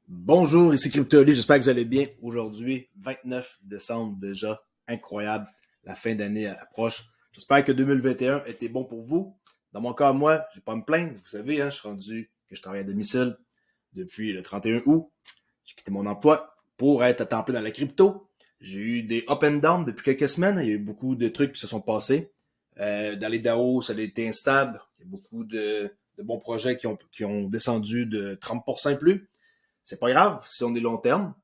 Bonjour, ici CryptoOli, j'espère que vous allez bien. Aujourd'hui, 29 décembre déjà, incroyable, la fin d'année approche. J'espère que 2021 était bon pour vous. Dans mon cas, moi, j'ai pas à me plaindre. Vous savez, je suis rendu que je travaille à domicile depuis le 31 août. J'ai quitté mon emploi pour être à temps plein dans la crypto. J'ai eu des up and down depuis quelques semaines. Il y a eu beaucoup de trucs qui se sont passés. Dans les DAO, ça a été instable. Il y a beaucoup de bons projets qui ont descendu de 30% et plus. C'est pas grave si on est long terme.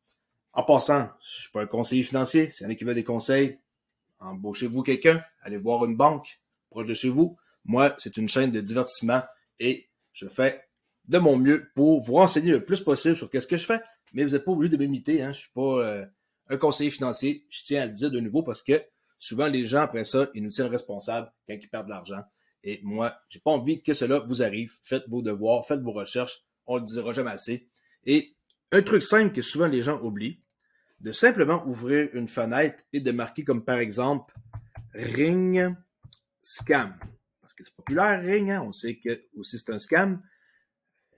En passant, je suis pas un conseiller financier. S'il y en a qui veulent des conseils, embauchez-vous quelqu'un, allez voir une banque proche de chez vous. Moi, c'est une chaîne de divertissement et je fais de mon mieux pour vous renseigner le plus possible sur qu'est-ce que je fais. Mais vous n'êtes pas obligé de m'imiter. Je suis pas un conseiller financier. Je tiens à le dire de nouveau parce que souvent les gens après ça, ils nous tiennent responsables quand ils perdent de l'argent. Et moi, j'ai pas envie que cela vous arrive. Faites vos devoirs, faites vos recherches. On le dira jamais assez. Et un truc simple que souvent les gens oublient, de simplement ouvrir une fenêtre et de marquer comme par exemple Ring Scam. Parce que c'est populaire, Ring, on sait que aussi c'est un scam.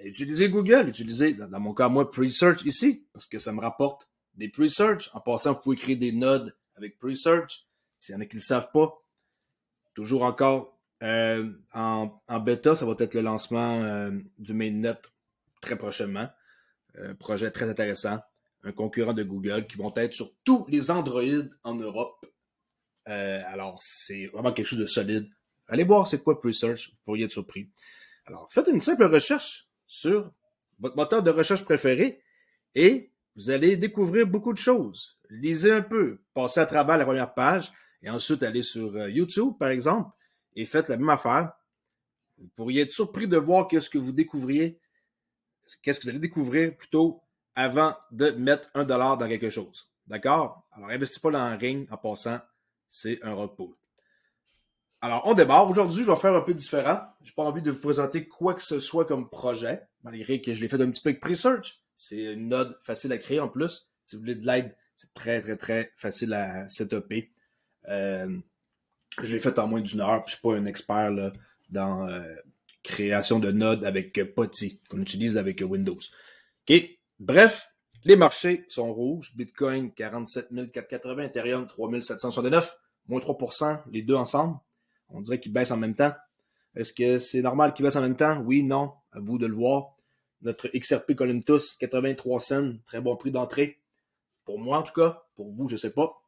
Utilisez Google, utilisez, dans mon cas, moi, Presearch ici, parce que ça me rapporte des Presearch. En passant, vous pouvez créer des nodes avec Presearch. S'il y en a qui ne le savent pas, toujours encore en bêta, ça va être le lancement du mainnet très prochainement. Un projet très intéressant, un concurrent de Google qui vont être sur tous les Android en Europe. Alors, c'est vraiment quelque chose de solide. Allez voir c'est quoi Presearch, vous pourriez être surpris. Alors, faites une simple recherche sur votre moteur de recherche préféré et vous allez découvrir beaucoup de choses. Lisez un peu, passez à travers la première page et ensuite allez sur YouTube, par exemple, et faites la même affaire. Vous pourriez être surpris de voir qu'est-ce que vous découvriez, qu'est-ce que vous allez découvrir plutôt avant de mettre $1 dans quelque chose. D'accord? Alors, investissez pas dans un ring en passant, c'est un rug pull. Alors, on démarre. Aujourd'hui, je vais faire un peu différent. J'ai pas envie de vous présenter quoi que ce soit comme projet, malgré que je l'ai fait un petit peu avec Presearch. C'est une node facile à créer en plus. Si vous voulez de l'aide, c'est très, très, très facile à setuper. Je l'ai fait en moins d'une heure. Je suis pas un expert là, dans création de nodes avec POTI, qu'on utilise avec Windows. OK. Bref, les marchés sont rouges. Bitcoin, 47 480, Ethereum, 3 769, moins 3%, les deux ensemble. On dirait qu'ils baissent en même temps. Est-ce que c'est normal qu'ils baissent en même temps? Oui, non. À vous de le voir. Notre XRP Columtus, 83 cents, très bon prix d'entrée. Pour moi, en tout cas. Pour vous, je sais pas.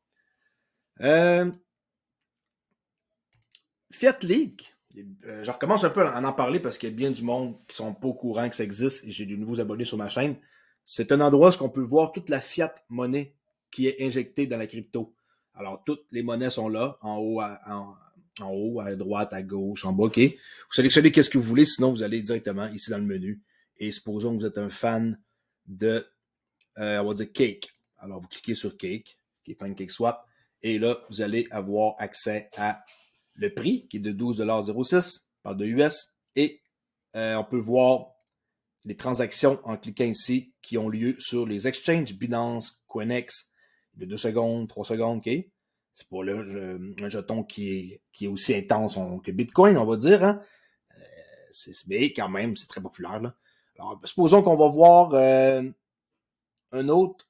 Fiat League. Je recommence un peu à en parler parce qu'il y a bien du monde qui sont pas au courant que ça existe et j'ai de nouveaux abonnés sur ma chaîne. C'est un endroit où on peut voir toute la fiat monnaie qui est injectée dans la crypto. Alors, toutes les monnaies sont là, en haut, en haut, à droite, à gauche, en bas, OK. Vous sélectionnez qu'est-ce que vous voulez, sinon vous allez directement ici dans le menu. Et supposons que vous êtes un fan de, on va dire Cake. Alors, vous cliquez sur Cake, qui est PancakeSwap, et là, vous allez avoir accès à le prix, qui est de 12,06 $, par de US, et on peut voir les transactions en cliquant ici qui ont lieu sur les exchanges Binance, Coinex, de 2 secondes, 3 secondes, OK? C'est pas là un jeton qui est aussi intense que Bitcoin, on va dire. Mais quand même, c'est très populaire. Là. Alors, supposons qu'on va voir un autre.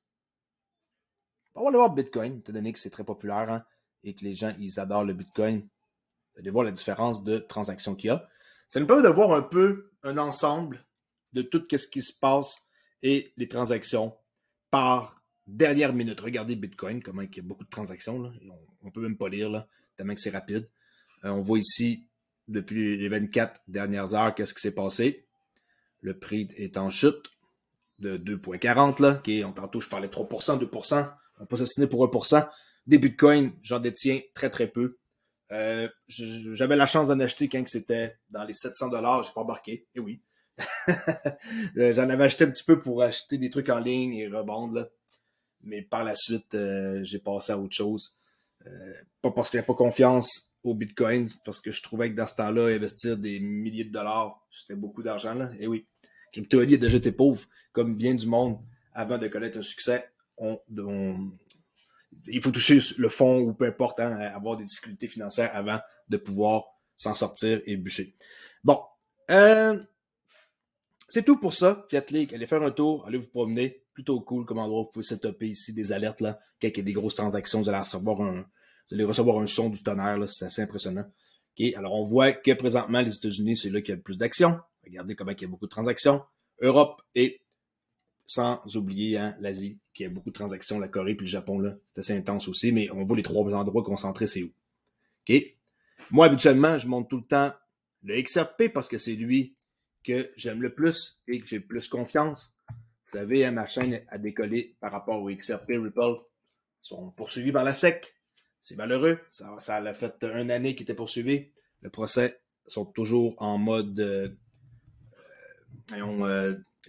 On va aller voir Bitcoin, étant donné que c'est très populaire et que les gens, ils adorent le Bitcoin. Vous allez voir la différence de transactions qu'il y a. Ça nous permet de voir un peu un ensemble de tout ce qui se passe et les transactions par dernière minute. Regardez Bitcoin, comment il y a beaucoup de transactions. Là. On peut même pas lire, là, tellement que c'est rapide. On voit ici, depuis les 24 dernières heures, qu'est-ce qui s'est passé. Le prix est en chute de 2,40. Là. Okay, tantôt, je parlais de 3%, 2%. On peut s'assiner pour 1%. Des Bitcoins, j'en détiens très, très peu. J'avais la chance d'en acheter quand c'était dans les 700 $. J'ai pas embarqué. Et oui. J'en avais acheté un petit peu pour acheter des trucs en ligne et revendre. Là. Mais par la suite, j'ai passé à autre chose. Pas parce que j'avais pas confiance au Bitcoin, parce que je trouvais que dans ce temps-là, investir des milliers de dollars, c'était beaucoup d'argent. Là. Et oui. CryptoOli a déjà été pauvre, comme bien du monde, avant de connaître un succès. Il faut toucher le fond ou peu importe, avoir des difficultés financières avant de pouvoir s'en sortir et bûcher. Bon. c'est tout pour ça. Fiat League, allez faire un tour, allez vous promener. Plutôt cool comme endroit. Vous pouvez setuper ici des alertes là. Quand il y a des grosses transactions, vous allez recevoir un son du tonnerre. C'est assez impressionnant. Okay. Alors, on voit que présentement, les États-Unis, c'est là qu'il y a le plus d'actions. Regardez comment il y a beaucoup de transactions. Europe et sans oublier hein, l'Asie, qui a beaucoup de transactions, la Corée puis le Japon, là, c'est assez intense aussi, mais on voit les trois endroits concentrés, c'est où. OK? Moi, habituellement, je monte tout le temps le XRP parce que c'est lui que j'aime le plus et que j'ai le plus confiance. Vous savez, hein, ma chaîne a décollé par rapport au XRP Ripple. Ils sont poursuivis par la SEC. C'est malheureux. Ça a fait une année qu'ils étaient poursuivis. Le procès sont toujours en mode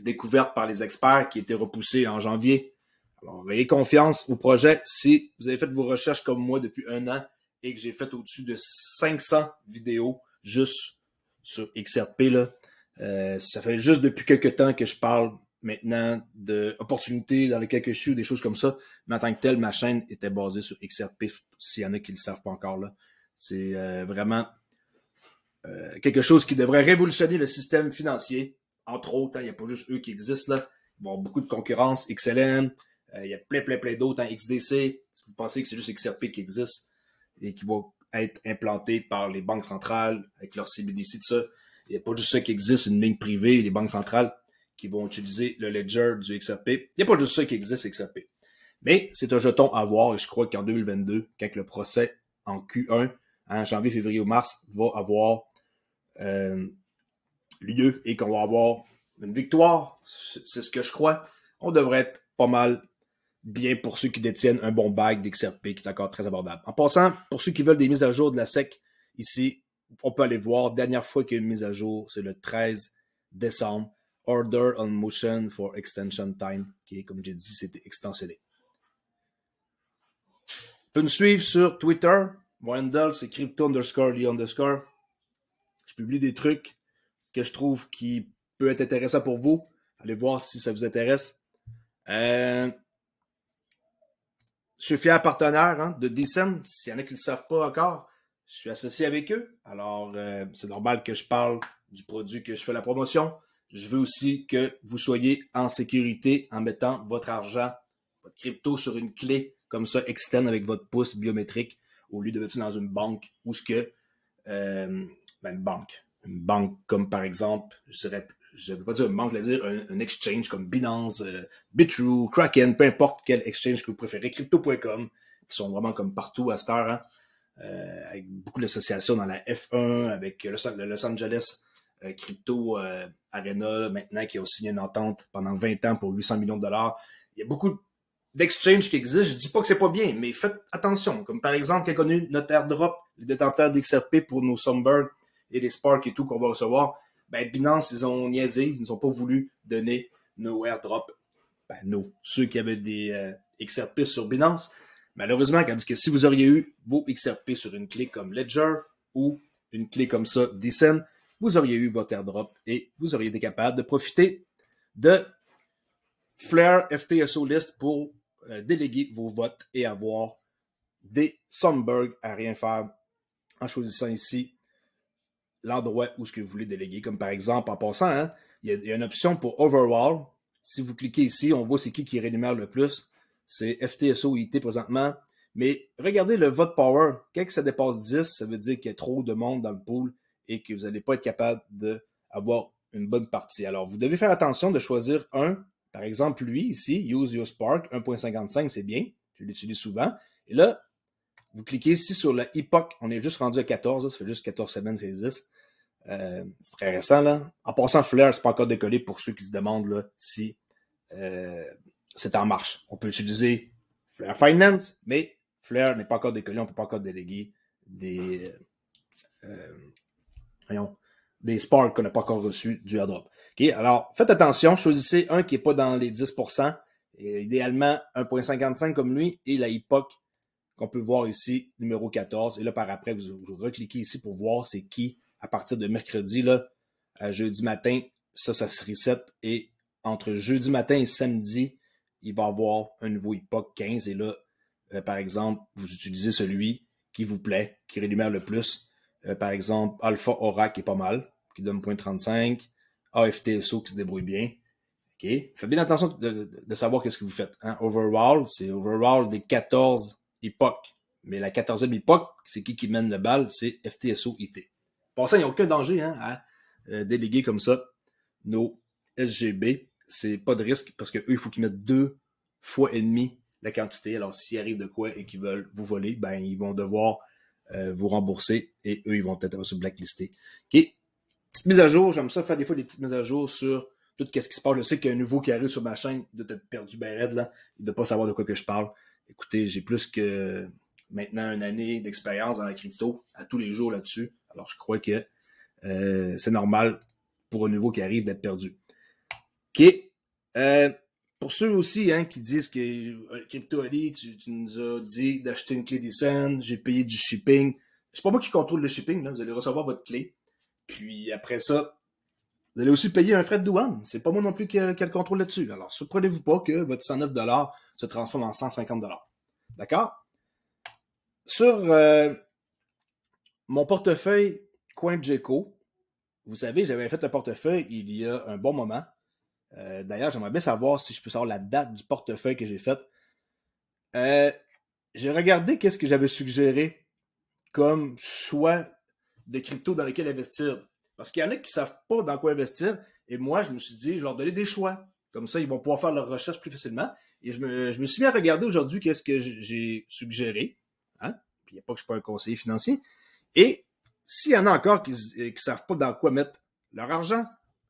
découverte par les experts qui étaient repoussés en janvier. Alors, ayez confiance au projet. Si vous avez fait vos recherches comme moi depuis un an et que j'ai fait au-dessus de 500 vidéos juste sur XRP, là, ça fait juste depuis quelques temps que je parle maintenant d'opportunités dans lesquelles je suis, des choses comme ça. Mais en tant que tel, ma chaîne était basée sur XRP, s'il y en a qui ne le savent pas encore. Là. C'est vraiment quelque chose qui devrait révolutionner le système financier. Entre autres, il n'y a pas juste eux qui existent là. Il va y avoir beaucoup de concurrence, XLM, il y a plein d'autres, XDC. Si vous pensez que c'est juste XRP qui existe et qui va être implanté par les banques centrales avec leur CBDC, tout ça, il n'y a pas juste ça qui existe, une ligne privée, les banques centrales qui vont utiliser le ledger du XRP. Il n'y a pas juste ça qui existe, XRP. Mais c'est un jeton à voir et je crois qu'en 2022, quand le procès en Q1, en janvier, février ou mars, va avoir lieu et qu'on va avoir une victoire, c'est ce que je crois. On devrait être pas mal bien pour ceux qui détiennent un bon bag d'XRP qui est encore très abordable. En passant, pour ceux qui veulent des mises à jour de la SEC, ici, on peut aller voir. Dernière fois qu'il y a une mise à jour, c'est le 13 décembre. Order on motion for extension time, qui est, comme j'ai dit, c'était extensionné. On peut nous suivre sur Twitter. Mon handle, c'est crypto_lee_. Je publie des trucs que je trouve qui peut être intéressant pour vous. Allez voir si ça vous intéresse. Je suis fier partenaire hein, de Decent. S'il y en a qui ne le savent pas encore, je suis associé avec eux. Alors, c'est normal que je parle du produit que je fais la promotion. Je veux aussi que vous soyez en sécurité en mettant votre argent, votre crypto sur une clé comme ça externe avec votre pouce biométrique au lieu de mettre dans une banque ou ce que une banque comme par exemple, je ne veux pas dire une banque, je veux dire un exchange comme Binance, Bitrue, Kraken, peu importe quel exchange que vous préférez, crypto.com, qui sont vraiment comme partout à cette heure, hein, avec beaucoup d'associations dans la F1, avec le Los Angeles Crypto Arena, là, maintenant, qui a signé une entente pendant 20 ans pour 800 millions de dollars. Il y a beaucoup d'exchanges qui existent. Je dis pas que c'est pas bien, mais faites attention. Comme par exemple, quand on a eu notre airdrop, les détenteurs d'XRP pour nos Sunbird et les Spark et tout qu'on va recevoir, ben Binance, ils ont niaisé. Ils n'ont pas voulu donner nos airdrops. Ceux qui avaient des XRP sur Binance. Malheureusement, tandis que si vous auriez eu vos XRP sur une clé comme Ledger ou une clé comme ça, Decent, vous auriez eu votre airdrop et vous auriez été capable de profiter de Flare FTSO List pour déléguer vos votes et avoir des Sunbird à rien faire en choisissant ici l'endroit où ce que vous voulez déléguer. Comme par exemple, en passant, hein, il y a une option pour Overall. Si vous cliquez ici, on voit c'est qui rémunère le plus. C'est FTSO IT présentement. Mais regardez le vote power. Quand ça dépasse 10, ça veut dire qu'il y a trop de monde dans le pool et que vous n'allez pas être capable d'avoir une bonne partie. Alors, vous devez faire attention de choisir un. Par exemple, lui, ici, Use Your Spark, 1.55, c'est bien. Je l'utilise souvent. Et là, vous cliquez ici sur la Epoch. On est juste rendu à 14. Là, ça fait juste 14 semaines que ça existe. C'est très récent, là. En passant, Flare, c'est pas encore décollé pour ceux qui se demandent là, si c'est en marche. On peut utiliser Flare Finance, mais Flare n'est pas encore décollé. On ne peut pas encore déléguer des Spark qu'on n'a pas encore reçus du airdrop. Okay, alors, faites attention. Choisissez un qui n'est pas dans les 10%. Et idéalement, 1.55 comme lui et la Epoch qu'on peut voir ici, numéro 14. Et là, par après, vous recliquez ici pour voir c'est qui à partir de mercredi, là, à jeudi matin, ça se reset. Et entre jeudi matin et samedi, il va y avoir un nouveau Epoch 15. Et là, par exemple, vous utilisez celui qui vous plaît, qui rémunère le plus. Par exemple, Alpha Aura qui est pas mal, qui donne 0.35. AFTSO qui se débrouille bien. OK? Faites bien attention de savoir qu'est-ce que vous faites. Hein? Overall, c'est overall des 14 époques. Mais la 14e époque, c'est qui mène le bal? C'est FTSO IT. Pour ça, il n'y a aucun danger hein, à déléguer comme ça nos SGB. C'est pas de risque parce qu'eux, il faut qu'ils mettent 2 fois et demi la quantité. Alors, s'il arrive de quoi et qu'ils veulent vous voler, ben ils vont devoir vous rembourser et eux, ils vont peut-être se blacklister. OK? Petite mise à jour, j'aime ça faire des fois des petites mises à jour sur tout ce qui se passe. Je sais qu'il y a un nouveau qui arrive sur ma chaîne, il doit être perdu ben raide, là. Il ne doit pas savoir de quoi que je parle. Écoutez, j'ai plus que maintenant une année d'expérience dans la crypto, à tous les jours là-dessus. Alors, je crois que c'est normal pour un nouveau qui arrive d'être perdu. OK. Pour ceux aussi hein, qui disent que Crypto Ali, tu nous as dit d'acheter une clé d'eSend, j'ai payé du shipping. C'est pas moi qui contrôle le shipping, là. Vous allez recevoir votre clé. Puis après ça, vous allez aussi payer un frais de douane. C'est pas moi non plus qui a le contrôle là-dessus. Alors, surprenez-vous pas que votre 109 $ se transforme en 150 $. D'accord? Sur mon portefeuille CoinGecko, vous savez, j'avais fait un portefeuille il y a un bon moment. D'ailleurs, j'aimerais bien savoir si je peux savoir la date du portefeuille que j'ai fait. J'ai regardé qu'est-ce que j'avais suggéré comme choix de crypto dans lesquels investir. Parce qu'il y en a qui ne savent pas dans quoi investir. Et moi, je me suis dit, je vais leur donner des choix. Comme ça, ils vont pouvoir faire leurs recherches plus facilement. Et je me suis mis à regarder aujourd'hui qu'est-ce que j'ai suggéré. Hein? Puis il n'y a pas que je ne suis pas un conseiller financier. Et s'il y en a encore qui ne savent pas dans quoi mettre leur argent,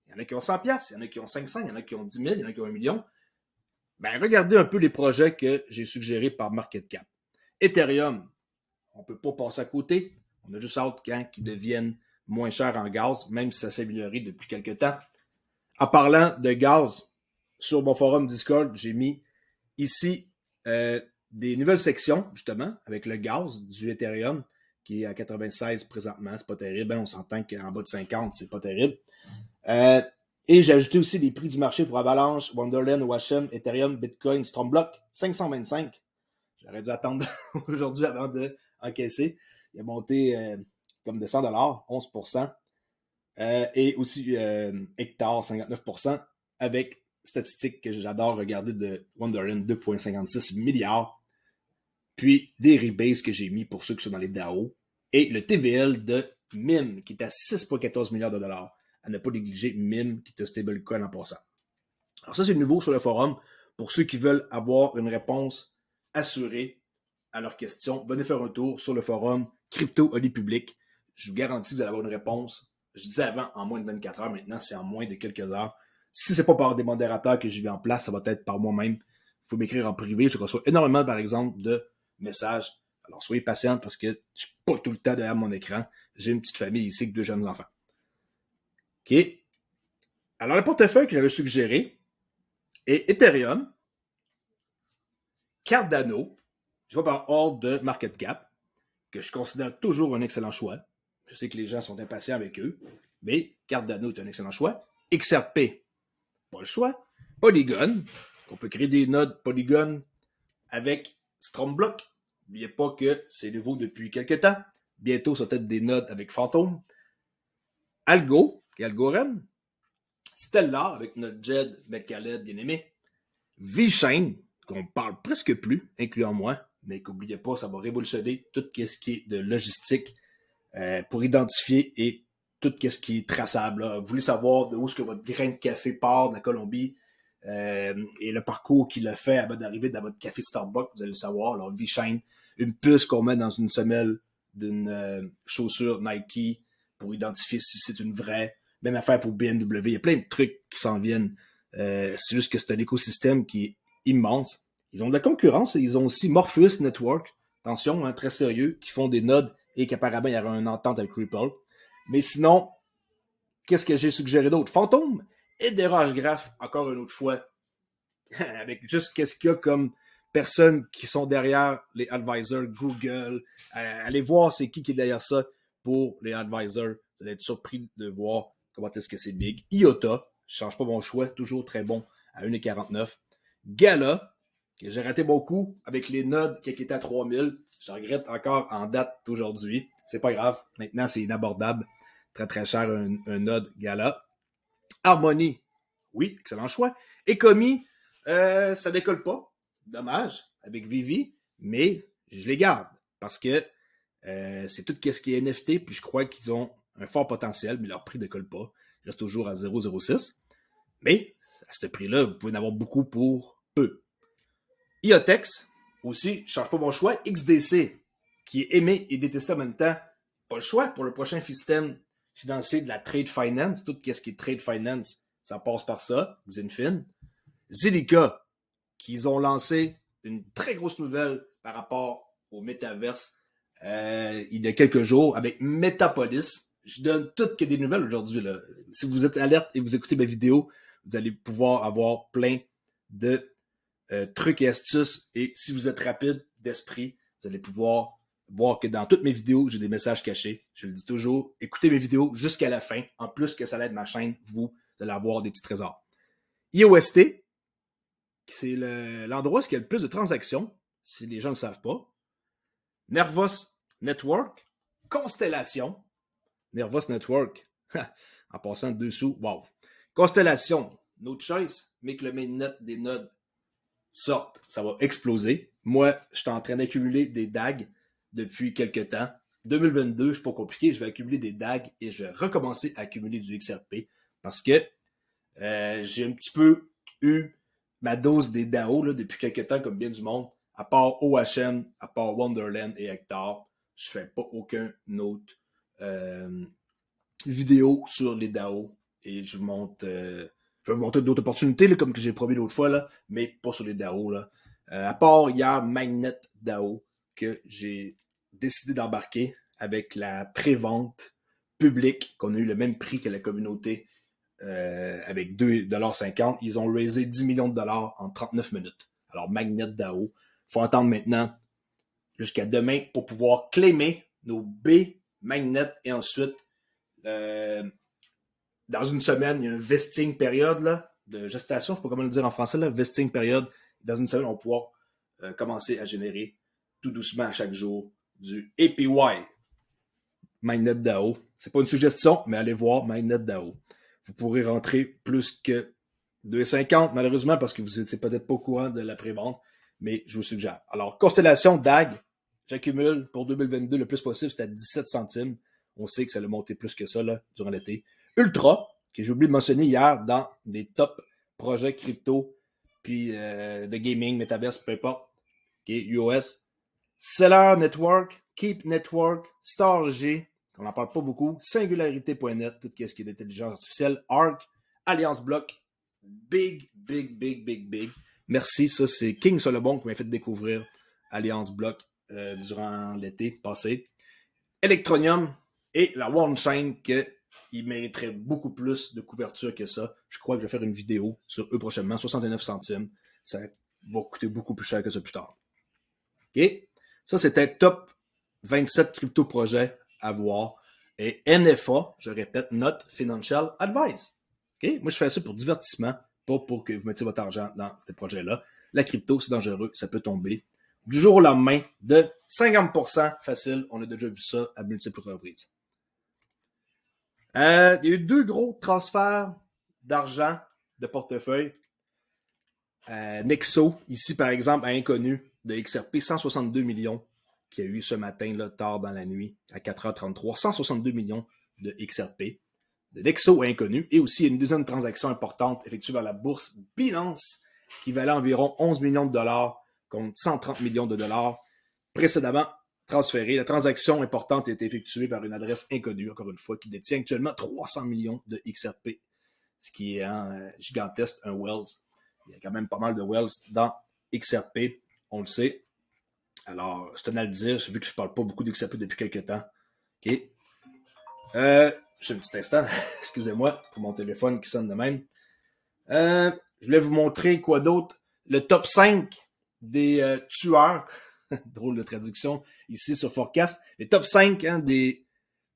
il y en a qui ont 100$, il y en a qui ont 500, il y en a qui ont 10 000, il y en a qui ont 1 million. Ben, regardez un peu les projets que j'ai suggérés par Market Cap. Ethereum, on ne peut pas passer à côté. On a juste hâte qu'ils deviennent moins chers en gaz, même si ça s'est amélioré depuis quelques temps. En parlant de gaz, sur mon forum Discord, j'ai mis ici des nouvelles sections, justement, avec le gaz du Ethereum, qui est à 96 présentement. C'est pas terrible. Hein? On s'entend qu'en bas de 50, c'est pas terrible. Et j'ai ajouté aussi les prix du marché pour Avalanche, Wonderland, Washem, Ethereum, Bitcoin, Stormblock, 525. J'aurais dû attendre aujourd'hui avant d'encaisser. Il a monté comme de 100 $, 11%. Et aussi Hectare, 59%, avec statistiques que j'adore regarder de Wonderland, 2,56 milliards. Puis des rebates que j'ai mis pour ceux qui sont dans les DAO. Et le TVL de MIM, qui est à 6,14 milliards de dollars. À ne pas négliger MIM, qui est un stablecoin en passant. Alors ça, c'est nouveau sur le forum. Pour ceux qui veulent avoir une réponse assurée à leurs questions, venez faire un tour sur le forum Crypto Oli Public. Je vous garantis que vous allez avoir une réponse. Je disais avant, en moins de 24 heures. Maintenant, c'est en moins de quelques heures. Si c'est pas par des modérateurs que j'ai mis en place, ça va être par moi-même. Il faut m'écrire en privé. Je reçois énormément, par exemple, de messages. Alors, soyez patients parce que je suis pas tout le temps derrière mon écran. J'ai une petite famille ici avec 2 jeunes enfants. OK? Alors, le portefeuille que j'avais suggéré est Ethereum, Cardano, je vais par ordre de market cap, que je considère toujours un excellent choix. Je sais que les gens sont impatients avec eux, mais Cardano est un excellent choix. XRP, pas le choix. Polygon, qu'on peut créer des nodes Polygon avec Stormblock. N'oubliez pas que c'est nouveau depuis quelques temps. Bientôt, ça va être des nodes avec Phantom. Algo, qui est Algorand. Stellar, avec notre Jed McCaleb bien-aimé. VeChain, qu'on parle presque plus, incluant moi, mais qu'oubliez pas, ça va révolutionner tout ce qui est de logistique pour identifier et tout ce qui est traçable. Là. Vous voulez savoir de où est-ce que votre grain de café part de la Colombie et le parcours qu'il a fait avant d'arriver dans votre café Starbucks, vous allez le savoir. Alors, VeChain, une puce qu'on met dans une semelle d'une chaussure Nike pour identifier si c'est une vraie. Même affaire pour BMW. Il y a plein de trucs qui s'en viennent. C'est juste que c'est un écosystème qui est immense. Ils ont de la concurrence et ils ont aussi Morpheus Network, attention, hein, très sérieux, qui font des nodes et qu'apparemment il y aura une entente avec Ripple. Mais sinon, qu'est-ce que j'ai suggéré d'autre? Phantom et Derage Graph, encore une autre fois, avec juste qu'est-ce qu'il y a comme personnes qui sont derrière les advisors, Google. Allez voir c'est qui est derrière ça pour les advisors. Vous allez être surpris de voir comment est-ce que c'est big. IOTA, je change pas mon choix, toujours très bon à 1,49. Gala, que j'ai raté beaucoup avec les nodes qui étaient à 3000. Je regrette encore en date d'aujourd'hui. C'est pas grave. Maintenant, c'est inabordable. Très, très cher un node Gala. Harmony, oui, excellent choix. Ecomi, ça décolle pas. Dommage, avec Vivi, mais je les garde parce que c'est tout ce qui est NFT, puis je crois qu'ils ont un fort potentiel, mais leur prix ne décolle pas. Il reste toujours à 0,06. Mais à ce prix-là, vous pouvez en avoir beaucoup pour peu. IoTex, aussi, je change pas mon choix. XDC, qui est aimé et détesté en même temps. Pas le choix pour le prochain système financier de la trade finance. Tout ce qui est trade finance, ça passe par ça. Xinfin. Zilliqa, qu'ils ont lancé une très grosse nouvelle par rapport au métaverse il y a quelques jours avec Metapolis. Je donne toutes que des nouvelles aujourd'hui. Là. Si vous êtes alerte et vous écoutez mes vidéos, vous allez pouvoir avoir plein de trucs et astuces. Et si vous êtes rapide d'esprit, vous allez pouvoir voir que dans toutes mes vidéos, j'ai des messages cachés. Je le dis toujours, écoutez mes vidéos jusqu'à la fin. En plus que ça aide ma chaîne, vous allez avoir des petits trésors. IOST, c'est l'endroit où il y a le plus de transactions, si les gens ne le savent pas. Nervos Network, Constellation, Nervos Network, en passant de dessous, wow. Constellation, no choice, mais que le mainnet des nodes sorte, ça va exploser. Moi, je suis en train d'accumuler des DAG depuis quelques temps. 2022, c'est pas compliqué, je vais accumuler des DAG et je vais recommencer à accumuler du XRP parce que j'ai un petit peu eu ma dose des DAO là, depuis quelques temps, comme bien du monde. À part OHM, à part Wonderland et Hector, je fais pas aucun autre vidéo sur les DAO et je vais vous montrer d'autres opportunités, là, comme que j'ai promis l'autre fois, là, mais pas sur les DAO. Là. À part hier, Magnet DAO, que j'ai décidé d'embarquer avec la pré-vente publique, qu'on a eu le même prix que la communauté avec 2,50$. Ils ont raisé 10 millions de dollars en 39 minutes. Alors, Magnet DAO, il faut attendre maintenant jusqu'à demain pour pouvoir claimer nos B Magnet et ensuite dans une semaine, il y a une vesting période là, de gestation, je ne sais pas comment le dire en français, là, vesting période. Dans une semaine, on va pouvoir commencer à générer tout doucement à chaque jour du APY. Magnet DAO. C'est pas une suggestion, mais allez voir Magnet DAO. Vous pourrez rentrer plus que 2,50 malheureusement parce que vous n'étiez peut-être pas au courant de la pré-vente, mais je vous suggère. Alors, Constellation DAG, j'accumule pour 2022 le plus possible, c'est à 17 centimes. On sait que ça a monté plus que ça là, durant l'été. Ultra, que j'ai oublié de mentionner hier dans les top projets crypto, puis de gaming, metaverse, peu importe. Okay, UOS. Seller Network, Keep Network, StarG, on n'en parle pas beaucoup, Singularité.net, tout ce qui est d'intelligence artificielle, ARC, Alliance Block, big. Merci, ça c'est King Solomon qui m'a fait découvrir Alliance Block durant l'été passé. Electronium et la OneChain qu'il mériterait beaucoup plus de couverture que ça. Je crois que je vais faire une vidéo sur eux prochainement, 69 centimes. Ça va coûter beaucoup plus cher que ça plus tard. OK? Ça, c'était top 27 crypto-projets à voir. Et NFA, je répète, Not Financial Advice. OK? Moi, je fais ça pour divertissement, pas pour que vous mettiez votre argent dans ces projets-là. La crypto, c'est dangereux, ça peut tomber du jour au lendemain de 50% facile. On a déjà vu ça à multiples reprises. Il y a eu 2 gros transferts d'argent de portefeuille. Nexo, ici par exemple, à Inconnu, de XRP, 162 millions qu'il y a eu ce matin, là, tard dans la nuit, à 4h33. 162 millions de XRP, de Nexo à Inconnu. Et aussi, il y a une deuxième transaction importante effectuée par la bourse Binance, qui valait environ 11 millions de dollars contre 130 millions de dollars précédemment transférés. La transaction importante a été effectuée par une adresse inconnue, encore une fois, qui détient actuellement 300 millions de XRP, ce qui est un gigantesque, un Wells. Il y a quand même pas mal de Wells dans XRP, on le sait. Alors, je tenais à le dire, vu que je parle pas beaucoup d'XRP depuis quelques temps. OK. Juste un petit instant, excusez-moi, pour mon téléphone qui sonne de même. Je voulais vous montrer quoi d'autre. Le top 5 des tueurs, drôle de traduction, ici sur Forecast. Les top 5 des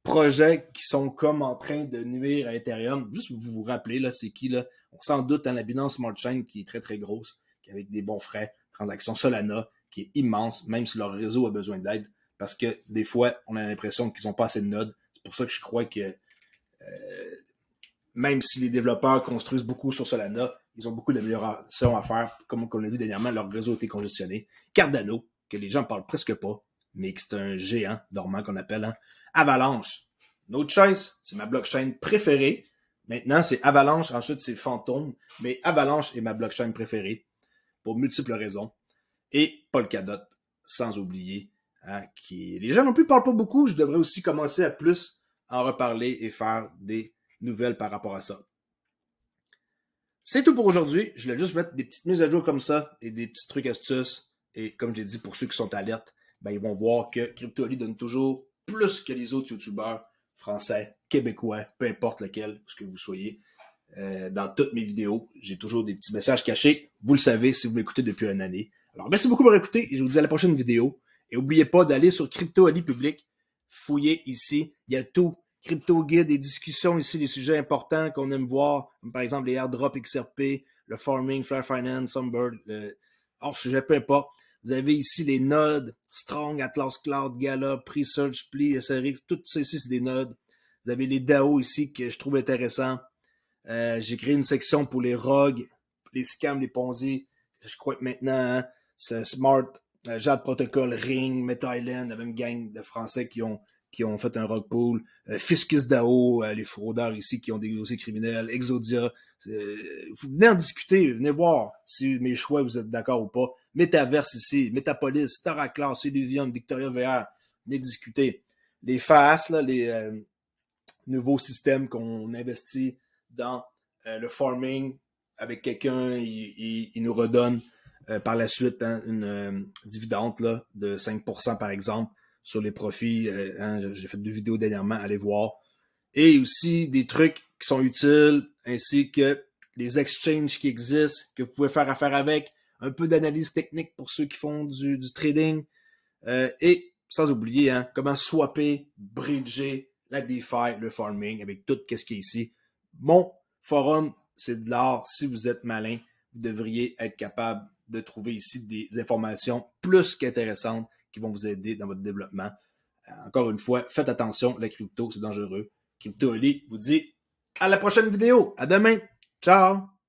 projets qui sont comme en train de nuire à Ethereum. Juste pour vous rappeler, là, c'est qui, là? On s'en doute dans la Binance Smart Chain qui est très, très grosse, qui avec des bons frais. Transaction Solana, qui est immense, même si leur réseau a besoin d'aide. Parce que des fois, on a l'impression qu'ils n'ont pas assez de nodes. C'est pour ça que je crois que même si les développeurs construisent beaucoup sur Solana, ils ont beaucoup d'améliorations à faire. Comme on l'a vu dernièrement, leur réseau a été congestionné. Cardano, que les gens ne parlent presque pas, mais que c'est un géant dormant qu'on appelle, hein. Avalanche. No choice, c'est ma blockchain préférée. Maintenant, c'est Avalanche, ensuite c'est Phantom, mais Avalanche est ma blockchain préférée pour multiples raisons. Et Polkadot, sans oublier, hein, qui les gens non plus parlent pas beaucoup. Je devrais aussi commencer à plus en reparler et faire des nouvelles par rapport à ça. C'est tout pour aujourd'hui. Je voulais juste mettre des petites mises à jour comme ça et des petits trucs astuces. Et comme j'ai dit, pour ceux qui sont alertes, ben, ils vont voir que CryptoAli donne toujours plus que les autres YouTubeurs français, québécois, peu importe lequel, ce que vous soyez. Dans toutes mes vidéos, j'ai toujours des petits messages cachés. Vous le savez si vous m'écoutez depuis une année. Alors, merci beaucoup pour écouter et je vous dis à la prochaine vidéo. Et n'oubliez pas d'aller sur CryptoAli Public. Fouillez ici. Il y a tout. Crypto Guide, des discussions ici, des sujets importants qu'on aime voir, comme par exemple les airdrops XRP, le farming, Flare Finance, Sunbird, hors sujet, peu importe. Vous avez ici les nodes, Strong, Atlas Cloud, Gala, Presearch, Pli, SRX, tout ça ici, c'est des nodes. Vous avez les DAO ici que je trouve intéressants. J'ai créé une section pour les rogues, les scams, les ponzi. Je crois que maintenant, hein, c'est Smart, Jade Protocol, Ring, Meta Island, la même gang de Français qui ont fait un rug pool. Fiscus DAO, les fraudeurs ici qui ont des dossiers criminels. Exodia. Vous venez en discuter, venez voir si mes choix, vous êtes d'accord ou pas. Metaverse ici, Metapolis, Staraclass, Illuvium, Victoria VR. Venez discuter. Les FAS, là, les nouveaux systèmes qu'on investit dans le farming avec quelqu'un, il nous redonne par la suite, hein, une dividende là, de 5% par exemple sur les profits. Hein, j'ai fait 2 vidéos dernièrement, allez voir. Et aussi des trucs qui sont utiles, ainsi que les exchanges qui existent, que vous pouvez faire affaire avec, un peu d'analyse technique pour ceux qui font du trading, et sans oublier, hein, comment swapper, bridger la DeFi, le farming, avec tout ce qui est ici. Mon forum, c'est de l'art. Si vous êtes malin, vous devriez être capable de trouver ici des informations plus qu'intéressantes qui vont vous aider dans votre développement. Encore une fois, faites attention, la crypto, c'est dangereux. CryptoAli vous dit à la prochaine vidéo. À demain. Ciao!